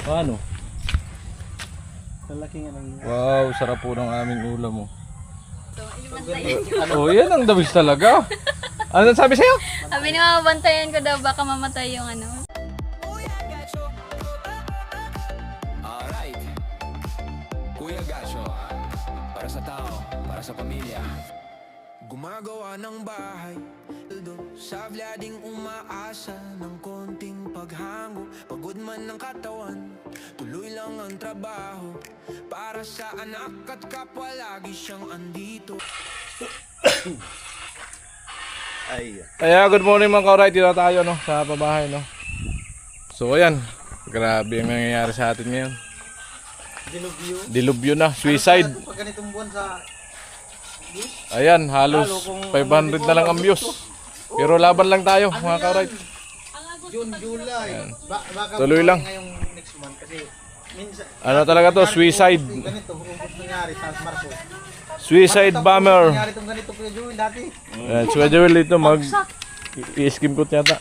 Paano? Lalaki nga ng... Wow, sarap po ng aming ulam mo. So, ilibantayan ko. Oh, yan ang dawis talaga. Ano sabi sa'yo? Sabi ni mama, bantayan ko daw, baka mamatay yung ano. Alright, Kuya Gasyo, para sa tao, para sa pamilya. Gumagawa ng bahay, sa vlading umaasa ng konting paghango. Pagod man ng katawan, tuloy lang ang trabaho. Para sa anak at kapwa, lagi siyang andito. Kaya good morning mga kauray, dito tayo no, sa pabahay no. So ayan, grabe ang nangyayari sa atin ngayon. Dilubyo. Dilubyo na, suicide. Pag ganitong buwan sa... Ayan, halos 500 na lang ang views. Pero laban lang tayo mga kauray. June, July. Baka Tuloy lang. ngayong next month kasi minsan... Ano talaga to, suicide. Ganito, ubos nangyari sa Marso. Suicide bomber. Nangyari itong ganito Kuya Joel dati. Ayan, si Kuya Joel dito i-skim coat yata.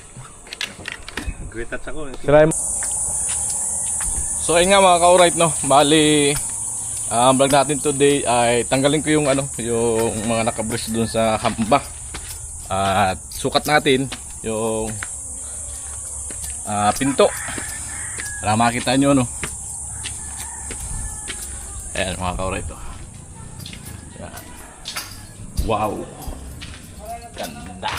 Great touch ako. Try mo. So ayun nga mga ka-alright no, bali ang vlog natin today ay tanggalin ko yung yung mga naka-brace doon sa hamba. At sukat natin yung pinto para makita nyo no. Ayan mga ka-alright to. Wow, ganda.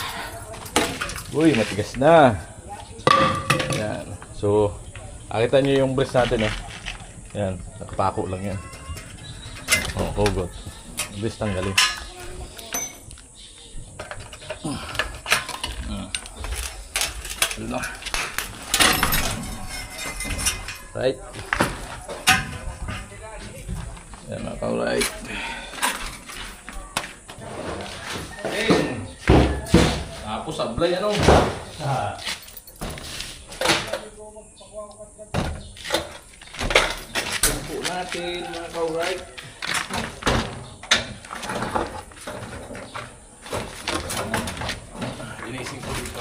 Uy, matigas na. Ayan. So nakita nyo yung brace natin eh. Yan, nakapako lang yan. Oh, hugot. Brace tanggalin. Ano? Right. Yan, naka-right. Tapos sablay ano? Natin mga ka-alright. Inising ko dito.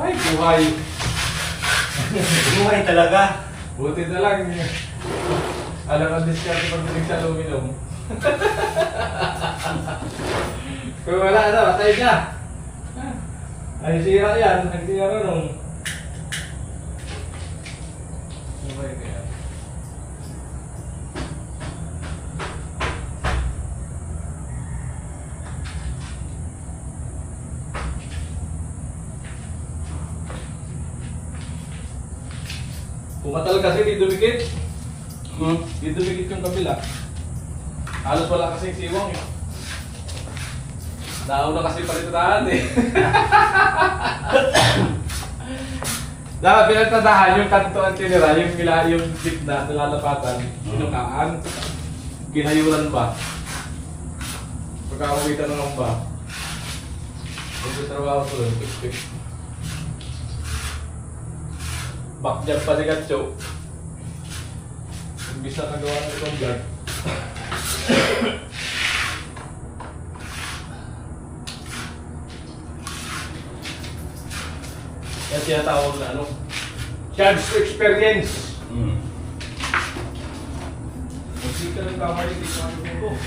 Ay, buhay. Buhay talaga. Buti na lang. Alam ang discard pagdating sa aluminum. Kung wala na, patay na. Ay, sira yan. Nagsira nung. Buhay kaya. Pumatal kasi di dumikit. Di dumikit yung kabila. Halos wala kasing siwang eh. Nauna kasi palitadahan eh. Dapat pinagtadahan yung kanto ang tinira, yung gitna na lalapatan, inukaan, ginayulan ba? Pagkakawitan naman ba? Magtatrabaho ko lang, quick. Backjab pa ni Gatcho. Imbis na nagawa ng itong vlog. Yan tinatawag na chance to experience. Hindi ka nagkamali dito ang ko.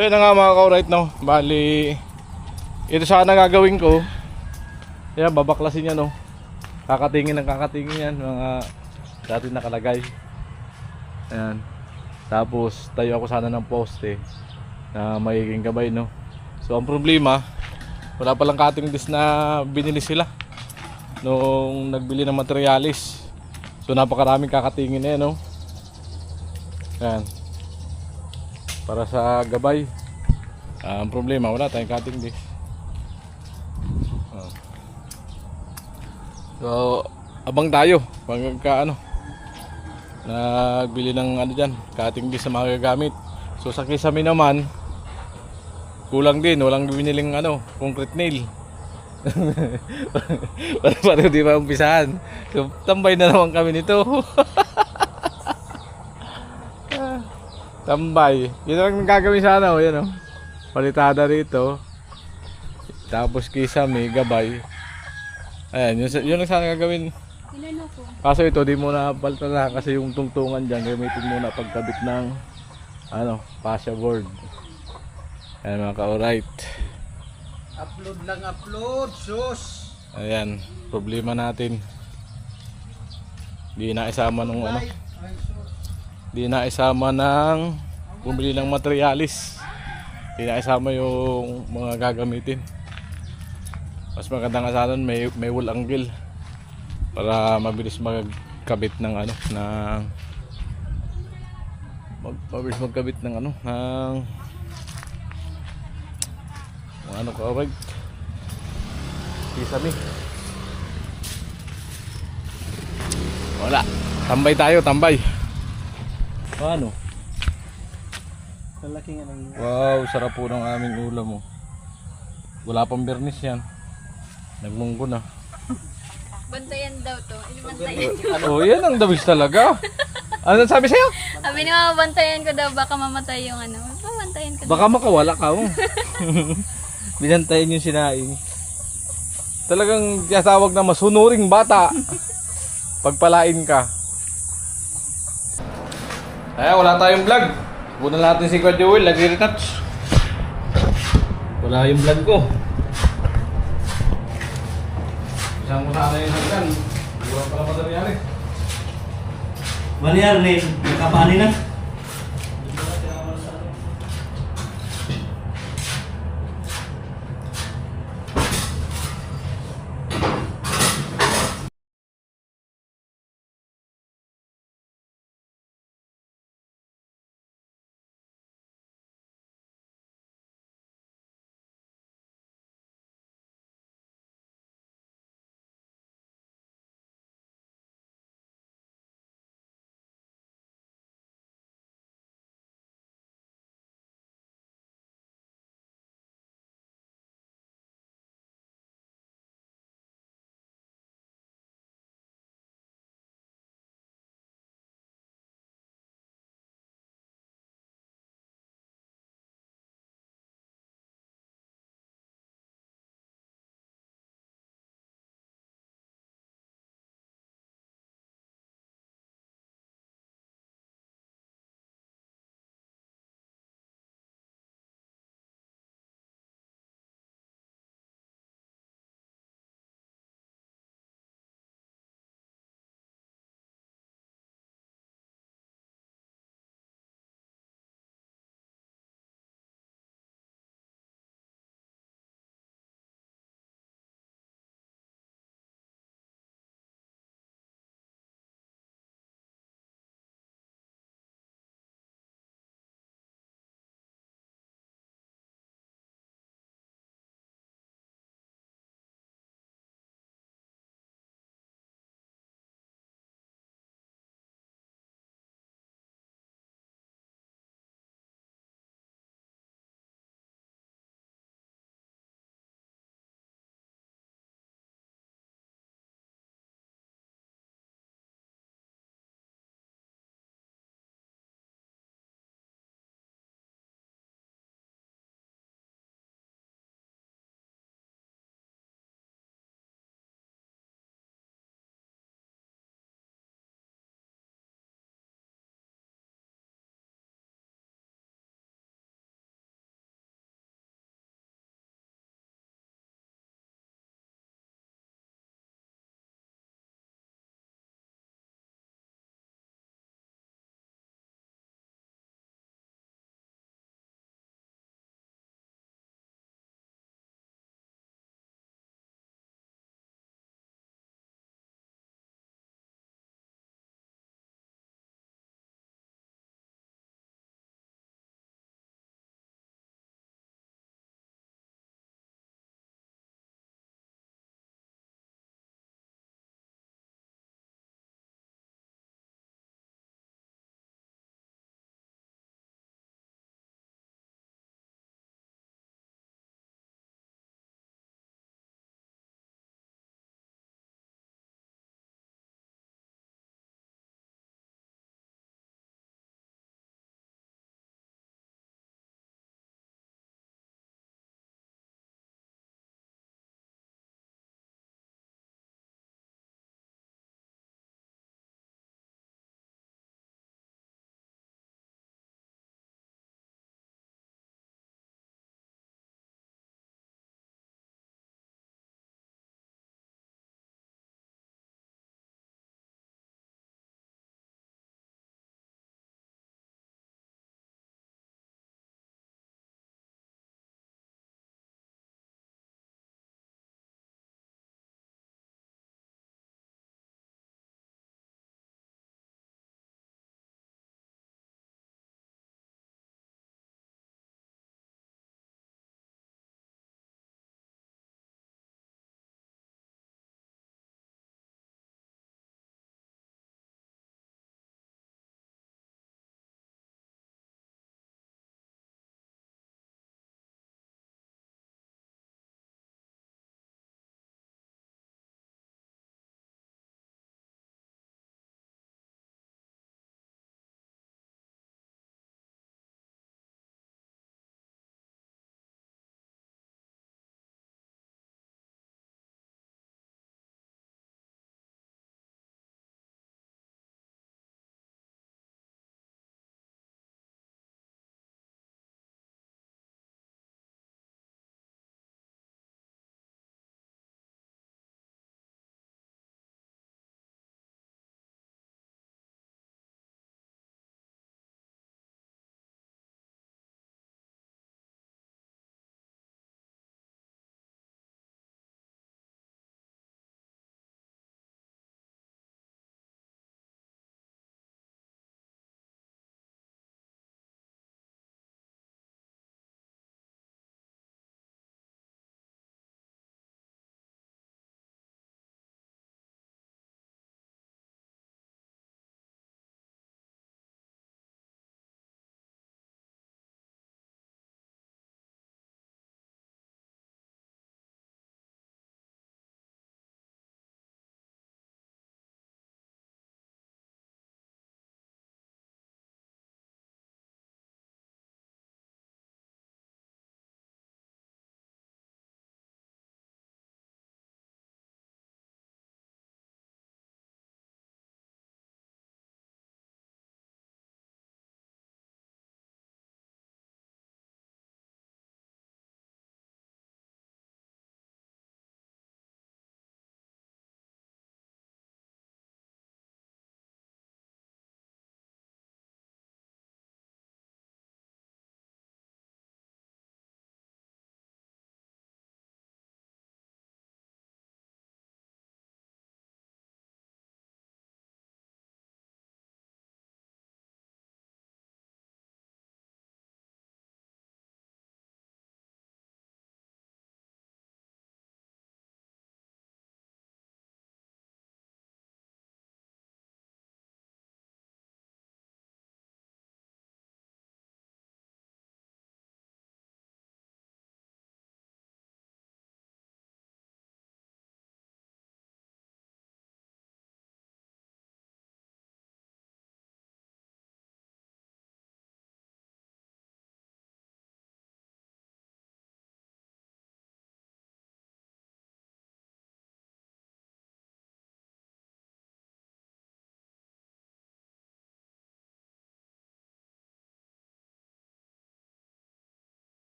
So yun na nga mga ka-alright, no. Bali, ito sana gagawin ko. Yan, babaklasin yan, no. Kakatingin ng kakatingin yan, mga dati nakalagay. Ayan. Tapos tayo ako sana ng poste na magiging gabay, no. So ang problema, wala palang cutting disc na binili sila nung nagbili ng materialis. So napakaraming kakatingin na yan, no. Ayan, para sa gabay. Ang problema, wala tayong cutting disc. So abang tayo pagka nagbili ng dyan, cutting disc sa mga gagamit. So sa Kisame naman, kulang din, walang biniling concrete nail. Para di pa umpisahan. So tambay na naman kami nito. Tambay. Yun lang gagawin sana, yan palitada rito. Tapos Kisame, gabay. Ayan, yun lang sana gagawin. Inano ko? Kaso ito, di muna palitan na kasi yung tungtungan dyan, gamitin muna pagkabit ng fascia board. Ayan mga ka-alright. Upload lang upload, sus. Ayan, problema natin. Di na isama nung ano. Ay, sus. Di na isama ng bumili ng materialis. Di na isama yung mga gagamitin. Mas maganda nga sana may wool angle para mabilis magkabit ng ano ng mabilis magkabit ng ano ng ano correct. Kisame. Wala. Tambay tayo, tambay. Ano? Kalaki nga ng... Wow, sarap po ng aming ulam mo. Wala pang bernis yan. Nagmunggo na. Bantayan daw to. Bantayan. Oh, yan ang dawis talaga. Ano sabi sa'yo? Sabi ni mama, bantayan ko daw. Baka mamatay yung ano. Bantayan ko daw. Baka makawala ka mo. Binantayan yung sinaing. Talagang tinatawag na masunuring bata. Pagpalain ka. Ay, wala tayong vlog. Bunan natin si Kuya Joel, nagre-retouch. Wala yung vlog ko. Isang mo sana yung hanggan. Wala pala material eh. Maniyar rin, nakapani na.